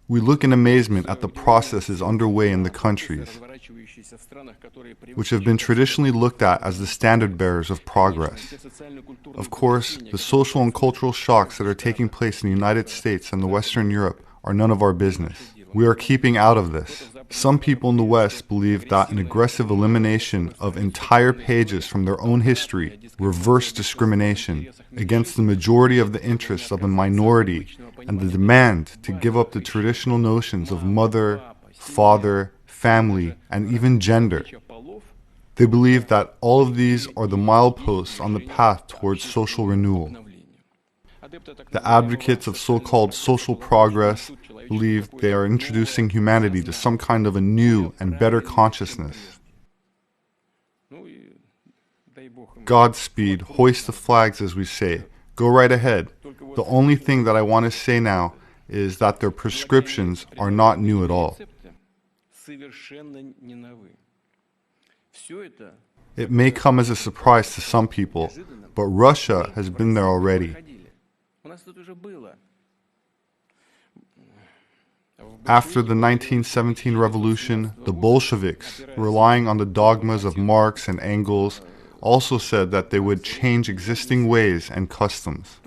We look in amazement at the processes underway in the countries, which have been traditionally looked at as the standard bearers of progress. Of course, the social and cultural shocks that are taking place in the United States and Western Europe are none of our business. We are keeping out of this. Some people in the West believe that an aggressive elimination of entire pages from their own history reverse discrimination against the majority of the interests of a minority and the demand to give up the traditional notions of mother, father, family, and even gender. They believe that all of these are the mileposts on the path towards social renewal. The advocates of so-called social progress believe they are introducing humanity to some kind of a new and better consciousness. Godspeed, hoist the flags, as we say. Go right ahead. The only thing that I want to say now is that their prescriptions are not new at all. It may come as a surprise to some people, but Russia has been there already. After the 1917 revolution, the Bolsheviks, relying on the dogmas of Marx and Engels, also said that they would change existing ways and customs.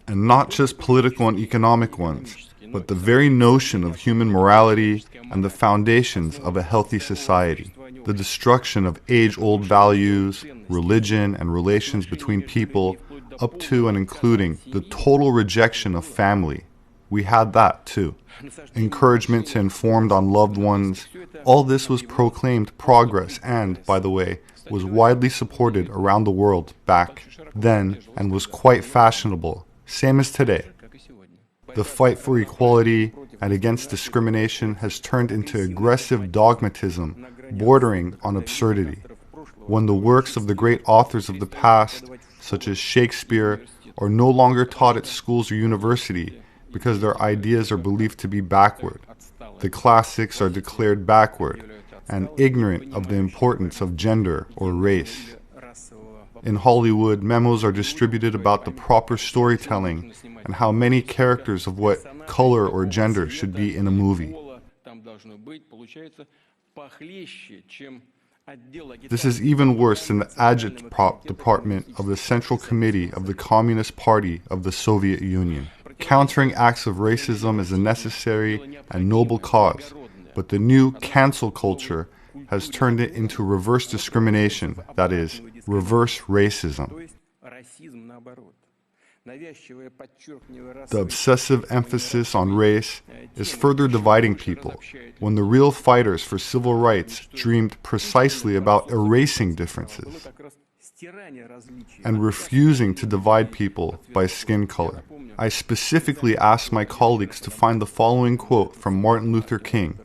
And not just political and economic ones, but the very notion of human morality and the foundations of a healthy society. The destruction of age-old values, religion, and relations between people, up to and including the total rejection of family. We had that too. Encouragement to inform on loved ones. All this was proclaimed progress and, by the way, was widely supported around the world back then and was quite fashionable, same as today. The fight for equality and against discrimination has turned into aggressive dogmatism bordering on absurdity. When the works of the great authors of the past, such as Shakespeare, are no longer taught at schools or university because their ideas are believed to be backward. The classics are declared backward and ignorant of the importance of gender or race. In Hollywood, memos are distributed about the proper storytelling and how many characters of what color or gender should be in a movie. This is even worse in the agitprop department of the Central Committee of the Communist Party of the Soviet Union. Countering acts of racism is a necessary and noble cause, but the new cancel culture has turned it into reverse discrimination, that is, reverse racism. The obsessive emphasis on race is further dividing people, when the real fighters for civil rights dreamed precisely about erasing differences and refusing to divide people by skin color. I specifically asked my colleagues to find the following quote from Martin Luther King.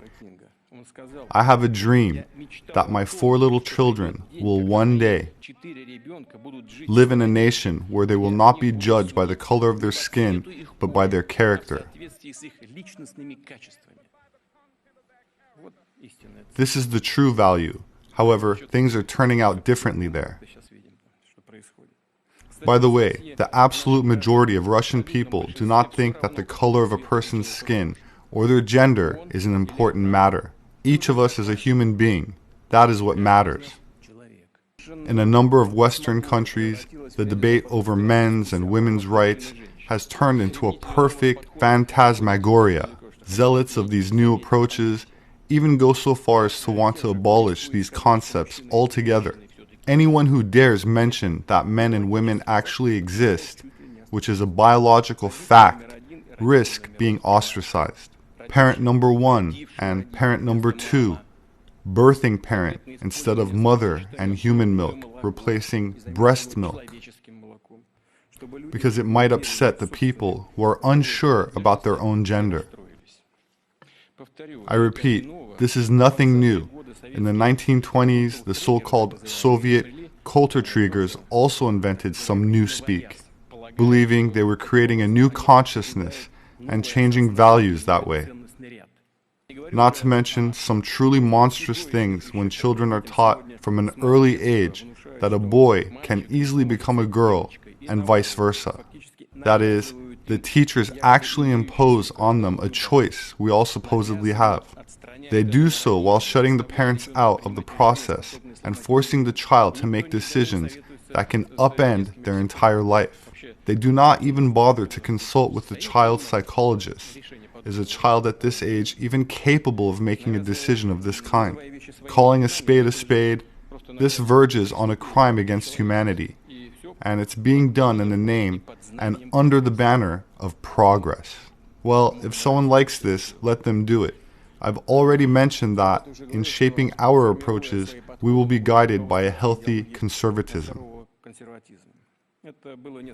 "I have a dream that my 4 little children will one day live in a nation where they will not be judged by the color of their skin, but by their character." This is the true value. However, things are turning out differently there. By the way, the absolute majority of Russian people do not think that the color of a person's skin or their gender is an important matter. Each of us is a human being. That is what matters. In a number of Western countries, the debate over men's and women's rights has turned into a perfect phantasmagoria. Zealots of these new approaches even go so far as to want to abolish these concepts altogether. Anyone who dares mention that men and women actually exist, which is a biological fact, risk being ostracized. Parent number 1 and parent number 2, birthing parent instead of mother and human milk, replacing breast milk, because it might upset the people who are unsure about their own gender. I repeat, this is nothing new. In the 1920s, the so-called Soviet Kulturträgers also invented some new speak, believing they were creating a new consciousness and changing values that way. Not to mention some truly monstrous things when children are taught from an early age that a boy can easily become a girl and vice versa. That is, The teachers actually impose on them a choice we all supposedly have. They do so while shutting the parents out of the process and forcing the child to make decisions that can upend their entire life. They do not even bother to consult with the child's psychologist. Is a child at this age even capable of making a decision of this kind? Calling a spade, this verges on a crime against humanity, and it's being done in the name and under the banner of progress. Well, if someone likes this, let them do it. I've already mentioned that in shaping our approaches, we will be guided by a healthy conservatism.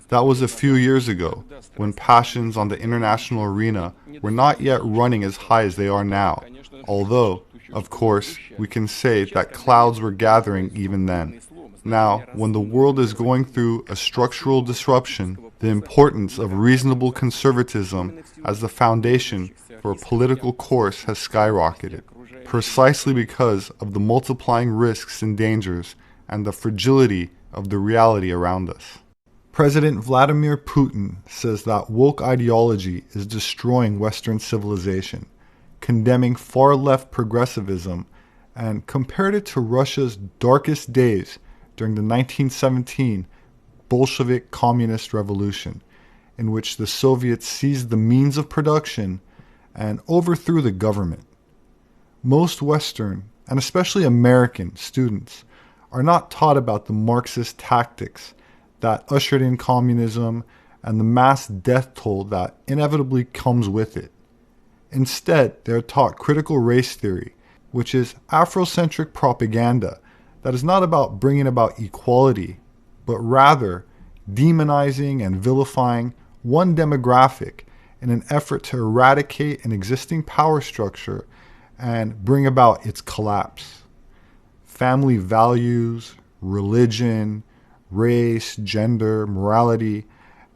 That was a few years ago, when passions on the international arena were not yet running as high as they are now, although, of course, we can say that clouds were gathering even then. Now, when the world is going through a structural disruption, the importance of reasonable conservatism as the foundation for a political course has skyrocketed, precisely because of the multiplying risks and dangers and the fragility of the reality around us. President Vladimir Putin says that woke ideology is destroying Western civilization, condemning far-left progressivism, and compared it to Russia's darkest days during the 1917 Bolshevik Communist Revolution, in which the Soviets seized the means of production and overthrew the government. Most Western, and especially American, students are not taught about the Marxist tactics that ushered in communism and the mass death toll that inevitably comes with it. Instead, they are taught critical race theory, which is Afrocentric propaganda that is not about bringing about equality, but rather demonizing and vilifying one demographic in an effort to eradicate an existing power structure and bring about its collapse. Family values, religion, race, gender, morality,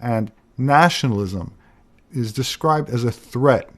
and nationalism is described as a threat